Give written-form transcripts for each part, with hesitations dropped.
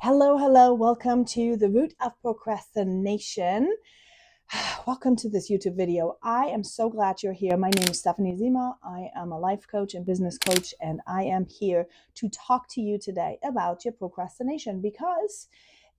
Hello, hello. Welcome to the root of procrastination. Welcome to this YouTube video. I am so glad you're here. My name is Stephanie Zima. I am a life coach and business coach, and I am here to talk to you today about your procrastination because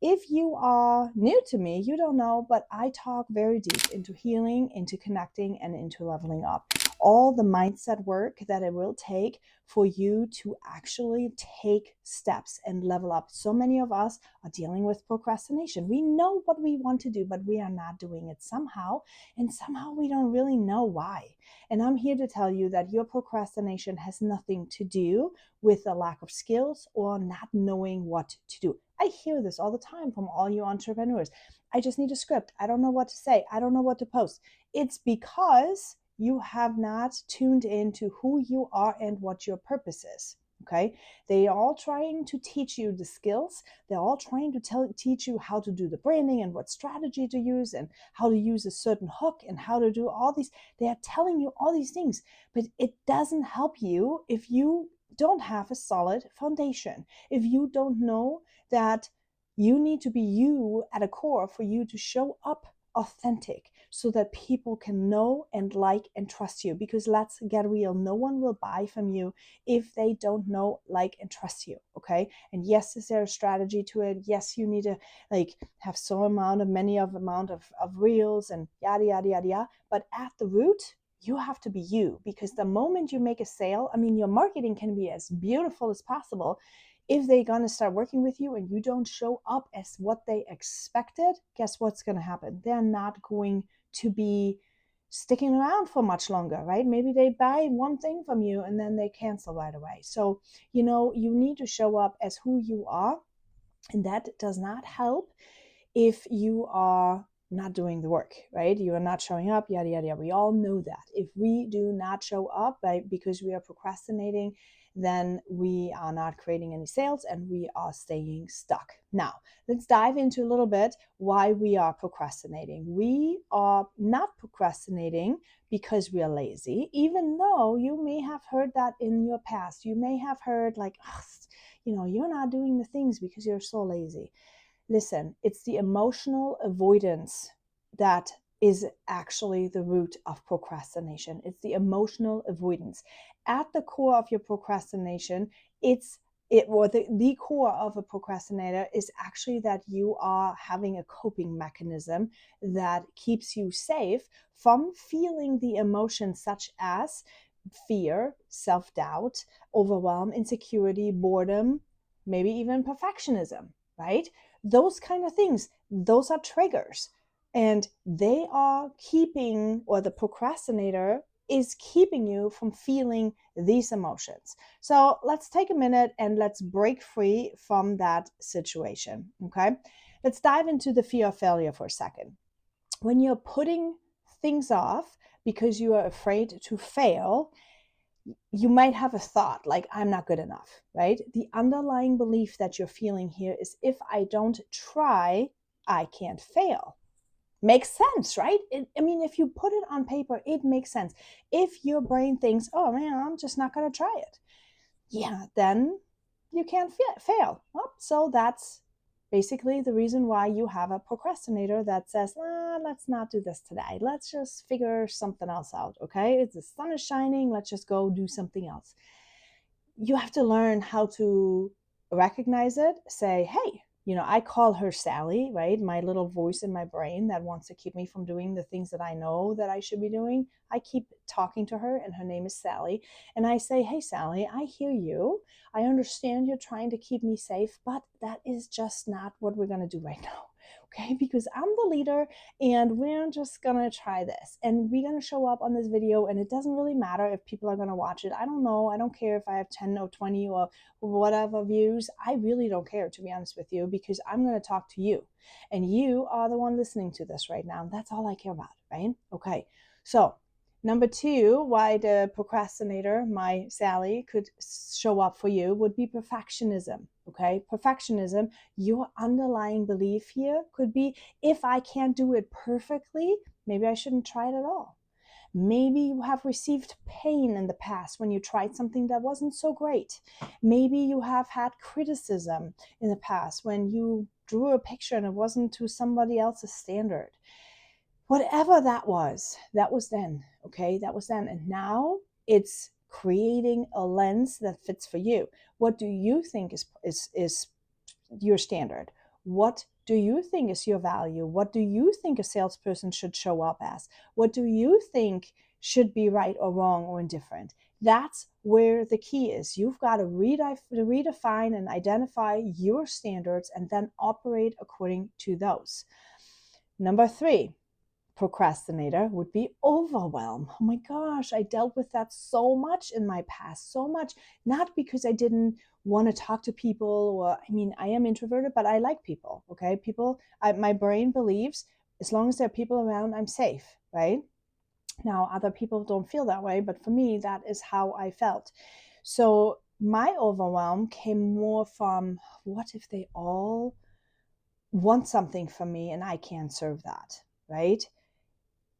if you are new to me, you don't know, but I talk very deep into healing, into connecting, and into leveling up. All the mindset work that it will take for you to actually take steps and level up. So many of us are dealing with procrastination. We know what we want to do, but we are not doing it somehow, and somehow we don't really know why. And I'm here to tell you that your procrastination has nothing to do with a lack of skills or not knowing what to do. I hear this all the time from all you entrepreneurs. I just need a script. I don't know what to say. I don't know what to post. It's because you have not tuned into who you are and what your purpose is. Okay. They are all trying to teach you the skills. They're all trying to teach you how to do the branding and what strategy to use and how to use a certain hook and how to do all these. They are telling you all these things, but it doesn't help you if you don't have a solid foundation. If you don't know that you need to be you at a core for you to show up authentic so that people can know and like and trust you, because let's get real, no one will buy from you if they don't know, like, and trust you. Okay. And yes, is there a strategy to it? Yes, you need to have so amount of reels and yada yada yada yada, but at the root you have to be you, because the moment you make a sale, your marketing can be as beautiful as possible. If they're going to start working with you and you don't show up as what they expected, guess what's going to happen? They're not going to be sticking around for much longer, right? Maybe they buy one thing from you and then they cancel right away. So, you need to show up as who you are. And that does not help if you are not doing the work, right? You are not showing up, yada, yada, yada. We all know that. If we do not show up because we are procrastinating, then we are not creating any sales and we are staying stuck. Now, let's dive into a little bit why we are procrastinating. We are not procrastinating because we are lazy, even though you may have heard that in your past. You may have heard you're not doing the things because you're so lazy. Listen, it's the emotional avoidance that is actually the root of procrastination. It's the emotional avoidance. At the core of your procrastination, the core of a procrastinator is actually that you are having a coping mechanism that keeps you safe from feeling the emotions such as fear, self-doubt, overwhelm, insecurity, boredom, maybe even perfectionism, right? Those kind of things, those are triggers, and they are keeping, or the procrastinator is keeping you from feeling these emotions. So let's take a minute and let's break free from that situation. Okay, let's dive into the fear of failure for a second. When you're putting things off because you are afraid to fail, you might have a thought like, I'm not good enough, right? The underlying belief that you're feeling here is, if I don't try, I can't fail. Makes sense, right? If you put it on paper, it makes sense. If your brain thinks, oh man, I'm just not going to try it, yeah, then you can't fail. Well, so that's basically the reason why you have a procrastinator that says, let's not do this today. Let's just figure something else out. Okay. The sun is shining. Let's just go do something else. You have to learn how to recognize it, say, hey, I call her Sally, right? My little voice in my brain that wants to keep me from doing the things that I know that I should be doing. I keep talking to her, and her name is Sally. And I say, hey, Sally, I hear you. I understand you're trying to keep me safe, but that is just not what we're going to do right now. Okay, because I'm the leader and we're just gonna try this and we're gonna show up on this video, and it doesn't really matter if people are gonna watch it. I don't know. I don't care if I have 10 or 20 or whatever views. I really don't care, to be honest with you, because I'm gonna talk to you and you are the one listening to this right now. That's all I care about, right? Okay, so number two, why the procrastinator, my Sally, could show up for you would be perfectionism. Okay, perfectionism, your underlying belief here could be, if I can't do it perfectly, maybe I shouldn't try it at all. Maybe you have received pain in the past when you tried something that wasn't so great. Maybe you have had criticism in the past when you drew a picture and it wasn't to somebody else's standard. Whatever that was then, okay? That was then. And now it's creating a lens that fits for you. What do you think is your standard? What do you think is your value? What do you think a salesperson should show up as? What do you think should be right or wrong or indifferent? That's where the key is. You've got to redefine and identify your standards and then operate according to those. Number 3, procrastinator would be overwhelm. Oh my gosh, I dealt with that so much in my past, so much. Not because I didn't want to talk to people, or I am introverted, but I like people. Okay, my brain believes as long as there are people around, I'm safe, right? Now, other people don't feel that way, but for me, that is how I felt. So my overwhelm came more from, what if they all want something from me and I can't serve that, right?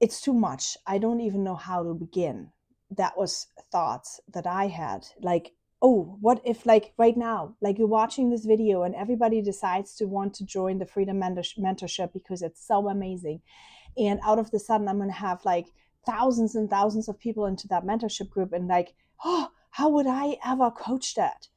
It's too much. I don't even know how to begin. That was thoughts that I had. Like, oh, what if, like, right now, like, you're watching this video and everybody decides to want to join the Freedom Mentorship because it's so amazing. And out of the sudden, I'm going to have like thousands and thousands of people into that mentorship group. And like, oh, how would I ever coach that?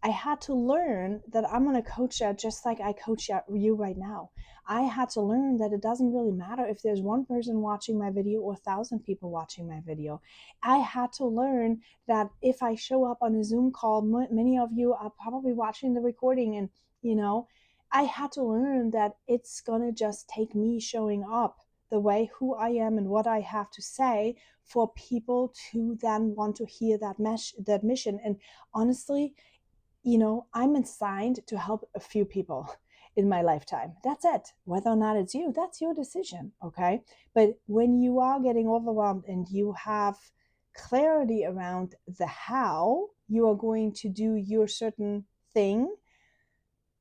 I had to learn that I'm going to coach that just like I coach you right now. I had to learn that it doesn't really matter if there's one person watching my video or 1,000 people watching my video. I had to learn that if I show up on a Zoom call, many of you are probably watching the recording, and I had to learn that it's going to just take me showing up the way who I am and what I have to say for people to then want to hear that mission. And honestly, I'm assigned to help a few people in my lifetime. That's it. Whether or not it's you, that's your decision, okay? But when you are getting overwhelmed and you have clarity around the how you are going to do your certain thing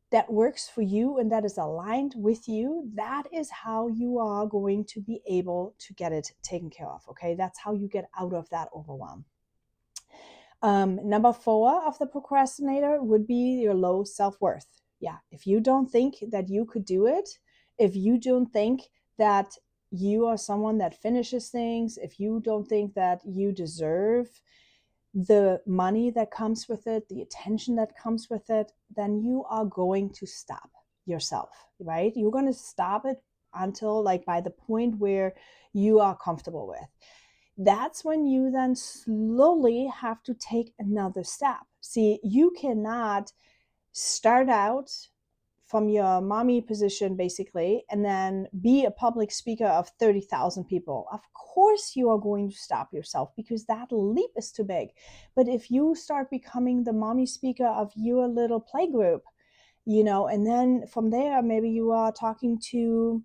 that works for you and that is aligned with you, that is how you are going to be able to get it taken care of, okay? That's how you get out of that overwhelm. Number 4 of the procrastinator would be your low self-worth. Yeah, if you don't think that you could do it, if you don't think that you are someone that finishes things, if you don't think that you deserve the money that comes with it, the attention that comes with it, then you are going to stop yourself, right? You're going to stop it until, like, by the point where you are comfortable with. That's when you then slowly have to take another step. See, you cannot start out from your mommy position, basically, and then be a public speaker of 30,000 people. Of course, you are going to stop yourself because that leap is too big. But if you start becoming the mommy speaker of your little play group, and then from there, maybe you are talking to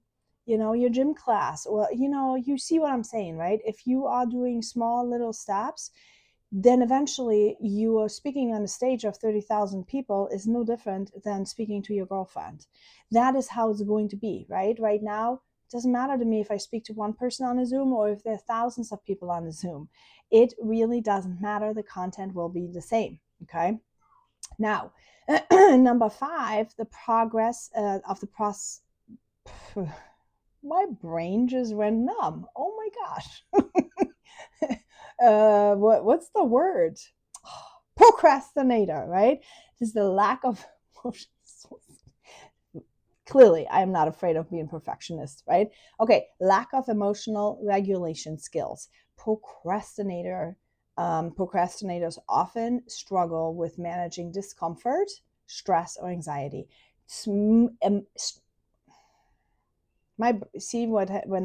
your gym class, or you see what I'm saying, right? If you are doing small little steps, then eventually you are speaking on a stage of 30,000 people is no different than speaking to your girlfriend. That is how it's going to be, right? Right now, it doesn't matter to me if I speak to one person on a Zoom or if there are thousands of people on a Zoom. It really doesn't matter. The content will be the same, okay? Now, number 5, the progress of the process. My brain just went numb. Oh my gosh. What's the word? Procrastinator, right? This is the lack of clearly I am not afraid of being perfectionist, right? Okay, lack of emotional regulation skills. Procrastinators often struggle with managing discomfort, stress, or anxiety. When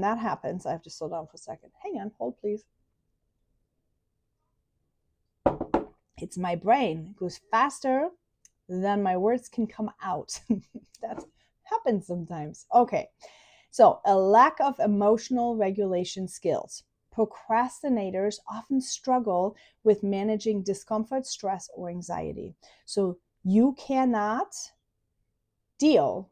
that happens, I have to slow down for a second. Hang on, hold please. It's my brain. It goes faster than my words can come out. That happens sometimes. Okay, so a lack of emotional regulation skills. Procrastinators often struggle with managing discomfort, stress, or anxiety. So you cannot deal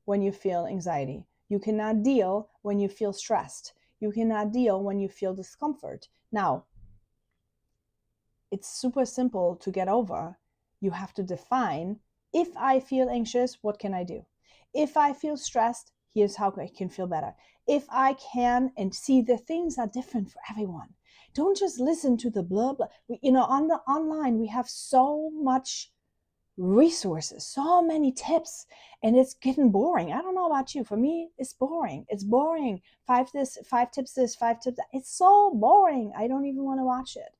when you feel anxiety. You cannot deal when you feel stressed. You cannot deal when you feel discomfort. Now, it's super simple to get over. You have to define, if I feel anxious, what can I do? If I feel stressed, here's how I can feel better. If I can, and see, the things are different for everyone. Don't just listen to the blah blah. On the online, we have so much resources, so many tips, and it's getting boring. I don't know about you. For me, it's boring. It's boring. Five tips this, 5 tips that. It's so boring. I don't even want to watch it.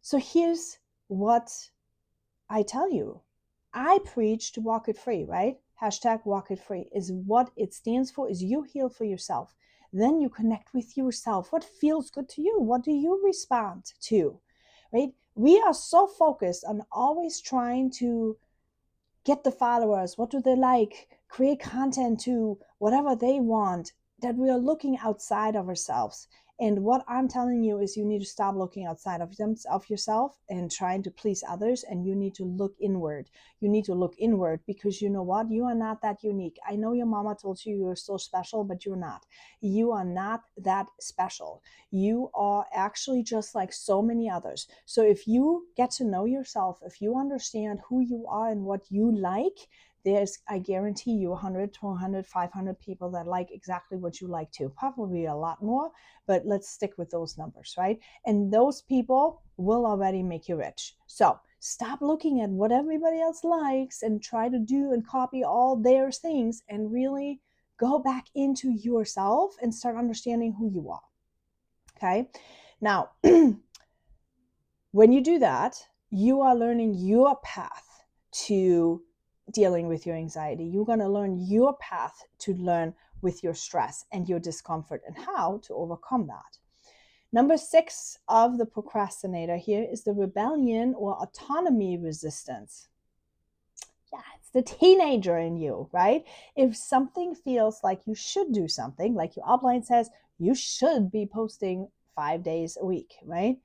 So here's what I tell you. I preach to walk it free, right? Hashtag walk it free is what it stands for, is you heal for yourself. Then you connect with yourself. What feels good to you? What do you respond to, right? We are so focused on always trying to get the followers. What do they like? Create content to whatever they want, that we are looking outside of ourselves. And what I'm telling you is, you need to stop looking outside of yourself and trying to please others, and you need to look inward. You need to look inward, because you know what? You are not that unique. I know your mama told you you're so special, but you're not. You are not that special. You are actually just like so many others. So if you get to know yourself, if you understand who you are and what you like, I guarantee you 100, 200, 500 people that like exactly what you like too. Probably a lot more, but let's stick with those numbers, right? And those people will already make you rich. So stop looking at what everybody else likes and try to do and copy all their things, and really go back into yourself and start understanding who you are. Okay. Now, when you do that, you are learning your path to dealing with your anxiety. You're going to learn your path to learn with your stress and your discomfort, and how to overcome that. Number 6 of the procrastinator here is the rebellion or autonomy resistance. Yeah, it's the teenager in you, right? If something feels like you should do something, like your outline says, you should be posting 5 days a week, right?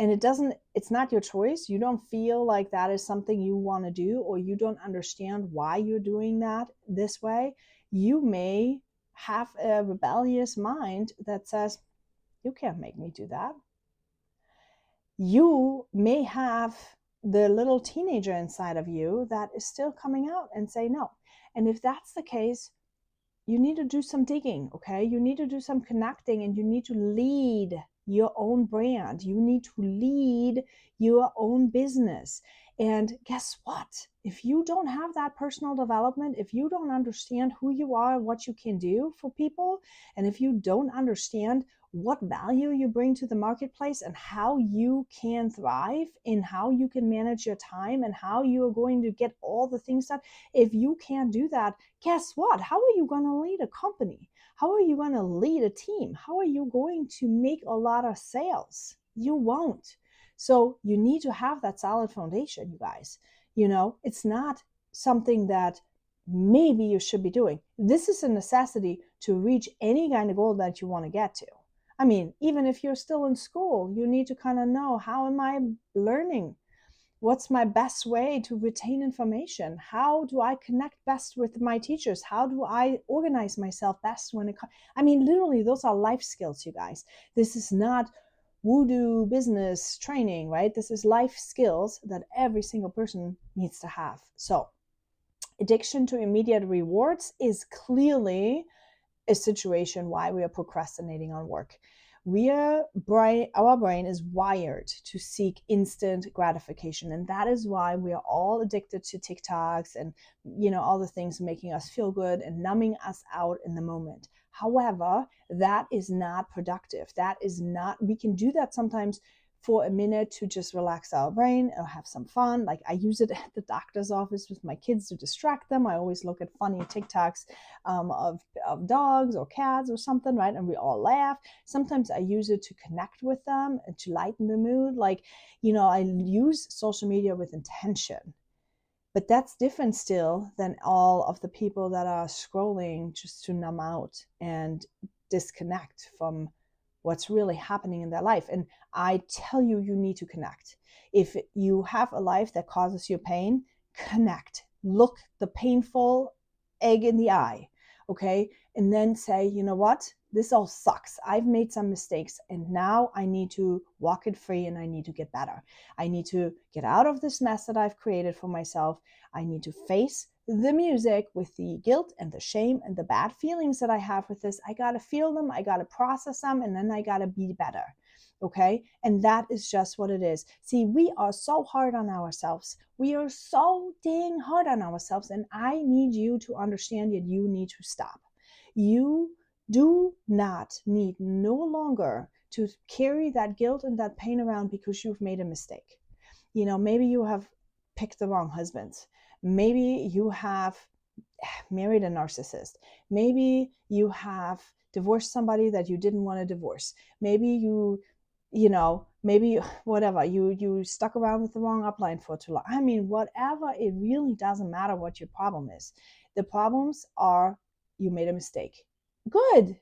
And it's not your choice. You don't feel like that is something you want to do, or you don't understand why you're doing that this way. You may have a rebellious mind that says, you can't make me do that. You may have the little teenager inside of you that is still coming out and say no. And if that's the case, you need to do some digging, okay? You need to do some connecting, and you need to lead your own brand. You need to lead your own business. And guess what? If you don't have that personal development, if you don't understand who you are and what you can do for people, and if you don't understand what value you bring to the marketplace and how you can thrive and how you can manage your time and how you are going to get all the things done, if you can't do that, guess what? How are you going to lead a company? How are you going to lead a team? How are you going to make a lot of sales? You won't. So you need to have that solid foundation, you guys. It's not something that maybe you should be doing. This is a necessity to reach any kind of goal that you want to get to. I mean, even if you're still in school, you need to kind of know, how am I learning? What's my best way to retain information? How do I connect best with my teachers? How do I organize myself best when I mean, literally, those are life skills, you guys. This is not woo-doo business training, right? This is life skills that every single person needs to have. So addiction to immediate rewards is clearly a situation why we are procrastinating on work. Our brain is wired to seek instant gratification, and that is why we are all addicted to TikToks and all the things making us feel good and numbing us out in the moment. However, that is not productive. We can do that sometimes for a minute to just relax our brain or have some fun. Like, I use it at the doctor's office with my kids to distract them. I always look at funny TikToks of dogs or cats or something, right? And we all laugh. Sometimes I use it to connect with them and to lighten the mood. Like, I use social media with intention. But that's different still than all of the people that are scrolling just to numb out and disconnect from what's really happening in their life. And I tell you, you need to connect. If you have a life that causes you pain, connect. Look the painful egg in the eye, okay? And then say, you know what? this all sucks. I've made some mistakes and now I need to walk it free and I need to get better. I need to get out of this mess that I've created for myself. I need to face the music with the guilt and the shame and the bad feelings that I have with this. I got to feel them. I got to process them, and then I got to be better. Okay. And that is just what it is. See, we are so hard on ourselves. We are so dang hard on ourselves. And I need you to understand that you need to stop. You do not need no longer to carry that guilt and that pain around because you've made a mistake. You know, maybe you have picked the wrong husband. Maybe you have married a narcissist. Maybe you have divorced somebody that you didn't want to divorce. Maybe maybe whatever, you stuck around with the wrong upline for too long. I mean, whatever, it really doesn't matter what your problem is. The problems are you made a mistake. Good.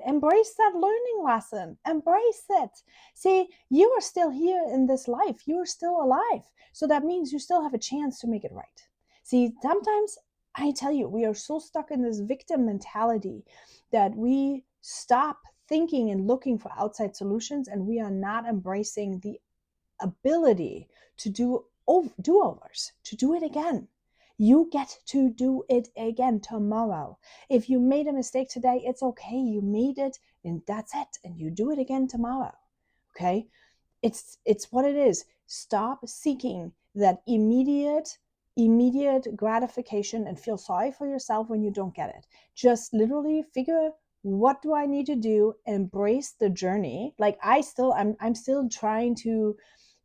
Embrace that learning lesson. Embrace it. See, you are still here in this life. You are still alive. So that means you still have a chance to make it right. See, sometimes I tell you, we are so stuck in this victim mentality that we stop thinking and looking for outside solutions, and we are not embracing the ability to do do-overs, to do it again. You get to do it again tomorrow. If you made a mistake today, it's okay. You made it and that's it. And you do it again tomorrow. Okay? It's what it is. Stop seeking that immediate gratification and feel sorry for yourself when you don't get it. Just literally figure, what do I need to do? Embrace the journey. Like I'm still trying to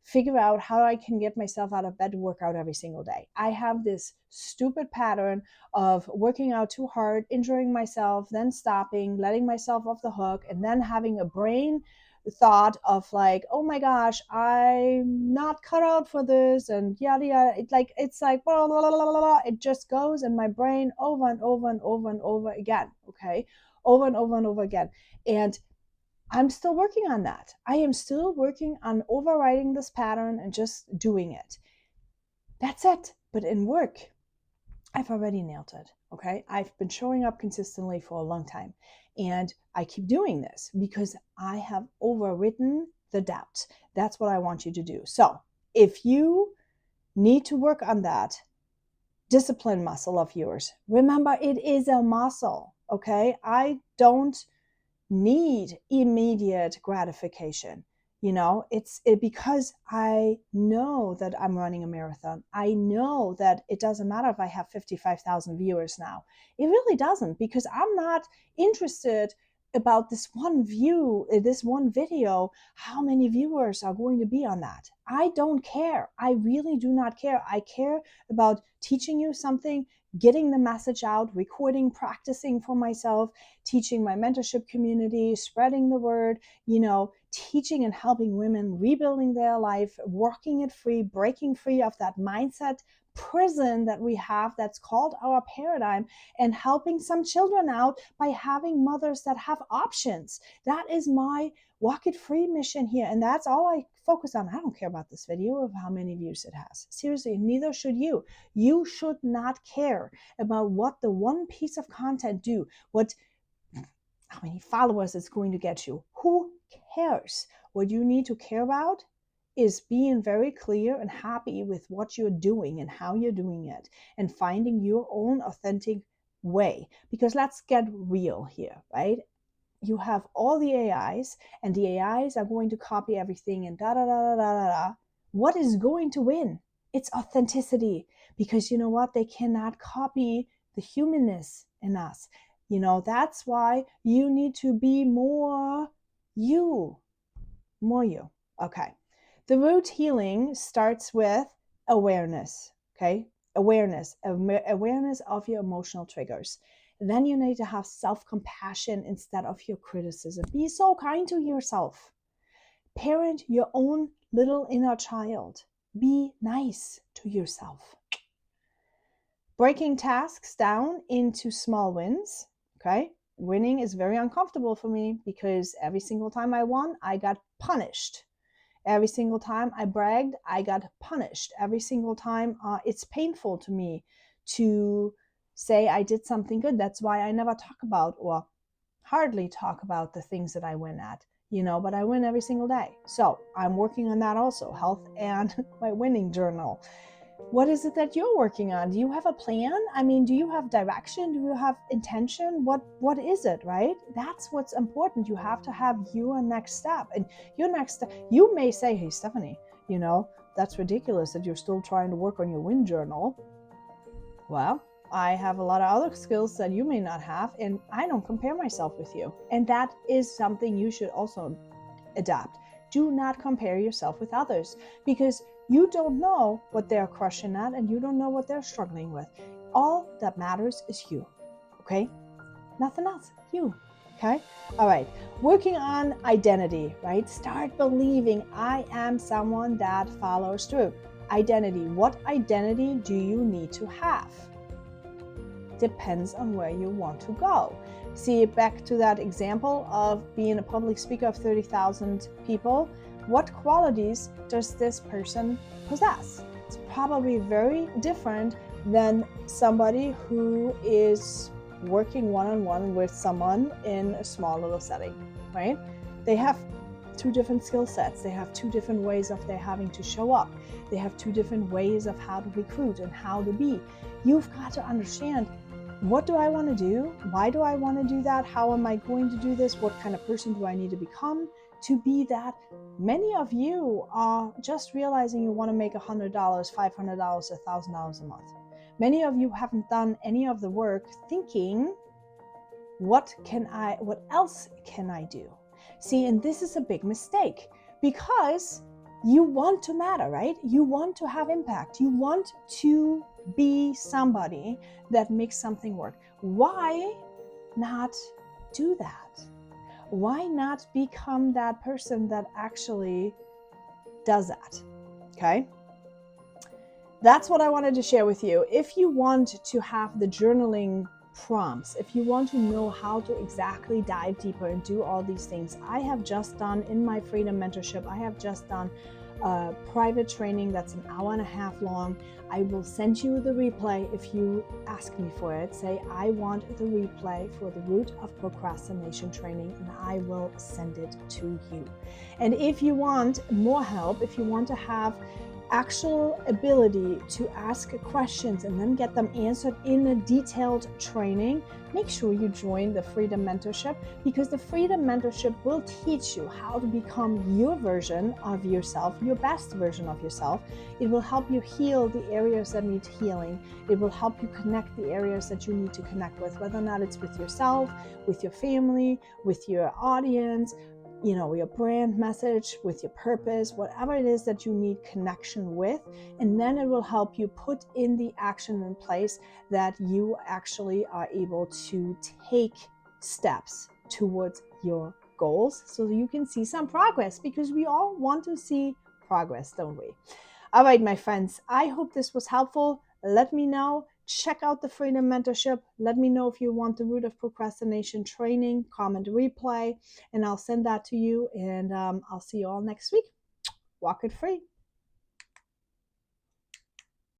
figure out how I can get myself out of bed to work out every single day. I have this stupid pattern of working out too hard, injuring myself, then stopping, letting myself off the hook, and then having a brain thought of like, oh my gosh, I'm not cut out for this, and yada yada. It's like blah, blah, blah, blah, blah. It just goes in my brain over and over and over and over again. Okay, over and over and over again. And I'm still working on that. I am still working on overriding this pattern and just doing it. That's it. But in work, I've already nailed it. Okay. I've been showing up consistently for a long time. And I keep doing this because I have overridden the doubt. That's what I want you to do. So if you need to work on that discipline muscle of yours, remember it is a muscle. Okay. I don't need immediate gratification. It's because I know that I'm running a marathon. I know that it doesn't matter if I have 55,000 viewers now. It really doesn't, because I'm not interested about this one video, how many viewers are going to be on that. I don't care. I really do not care. I care about teaching you something, getting the message out, recording, practicing for myself, teaching my mentorship community, spreading the word, teaching and helping women rebuilding their life, working it free, breaking free of that mindset prison that we have that's called our paradigm, and helping some children out by having mothers that have options. That is my walk it free mission here, and that's all I focus on. I don't care about this video of how many views it has. Seriously, neither should you. You should not care about what the one piece of content how many followers it's going to get you. Who cares? What you need to care about is being very clear and happy with what you're doing and how you're doing it, and finding your own authentic way. Because let's get real here, right? You have all the AIs, and the AIs are going to copy everything and da da da da da da. What is going to win? It's authenticity, because you know what? They cannot copy the humanness in us. That's why you need to be more you. Okay. The root healing starts with awareness. Okay. Awareness of your emotional triggers. Then you need to have self-compassion instead of your criticism. Be so kind to yourself. Parent your own little inner child. Be nice to yourself. Breaking tasks down into small wins. Okay. Winning is very uncomfortable for me, because every single time I won, I got punished. Every single time I bragged, I got punished. Every single time it's painful to me to say I did something good. That's why I never talk about or hardly talk about the things that I win at, but I win every single day. So I'm working on that also, health and my winning journal. What is it that you're working on? Do you have a plan? I mean, do you have direction? Do you have intention? What is it, right? That's what's important. You have to have your next step. And your next step, you may say, hey, Stephanie, that's ridiculous that you're still trying to work on your win journal. Well, I have a lot of other skills that you may not have, and I don't compare myself with you. And that is something you should also adapt. Do not compare yourself with others, because you don't know what they're crushing at and you don't know what they're struggling with. All that matters is you, okay? Nothing else, you, okay? All right, working on identity, right? Start believing I am someone that follows through. Identity, what identity do you need to have? Depends on where you want to go. See, back to that example of being a public speaker of 30,000 people, what qualities does this person possess? It's probably very different than somebody who is working one-on-one with someone in a small little setting, right? They have two different skill sets. They have two different ways of their having to show up. They have two different ways of how to recruit and how to be. You've got to understand, what do I want to do? Why do I want to do that? How am I going to do this? What kind of person do I need to become to be that? Many of you are just realizing you want to make $100, $500, $1,000 a month. Many of you haven't done any of the work thinking, what else can I do? See, and this is a big mistake, because you want to matter, right? You want to have impact. You want to be somebody that makes something work. Why not do that? Why not become that person that actually does that? Okay? That's what I wanted to share with you. If you want to have the journaling prompts, if you want to know how to exactly dive deeper and do all these things, I have just done in my Freedom Mentorship, I have just done a private training that's an hour and a half long. I will send you the replay if you ask me for it. Say, I want the replay for the Root of Procrastination training, and I will send it to you. And if you want more help, if you want to have actual ability to ask questions and then get them answered in a detailed training, make sure you join the Freedom Mentorship, because the Freedom Mentorship will teach you how to become your version of yourself, your best version of yourself. It will help you heal the areas that need healing. It will help you connect the areas that you need to connect with, whether or not it's with yourself, with your family, with your audience, your brand message, with your purpose, whatever it is that you need connection with. And then it will help you put in the action in place that you actually are able to take steps towards your goals, so you can see some progress, because we all want to see progress, don't we? All right, my friends, I hope this was helpful. Let me know. Check out the Freedom Mentorship. Let me know if you want the Root of Procrastination training, comment replay, and I'll send that to you. And I'll see you all next week. Walk it free.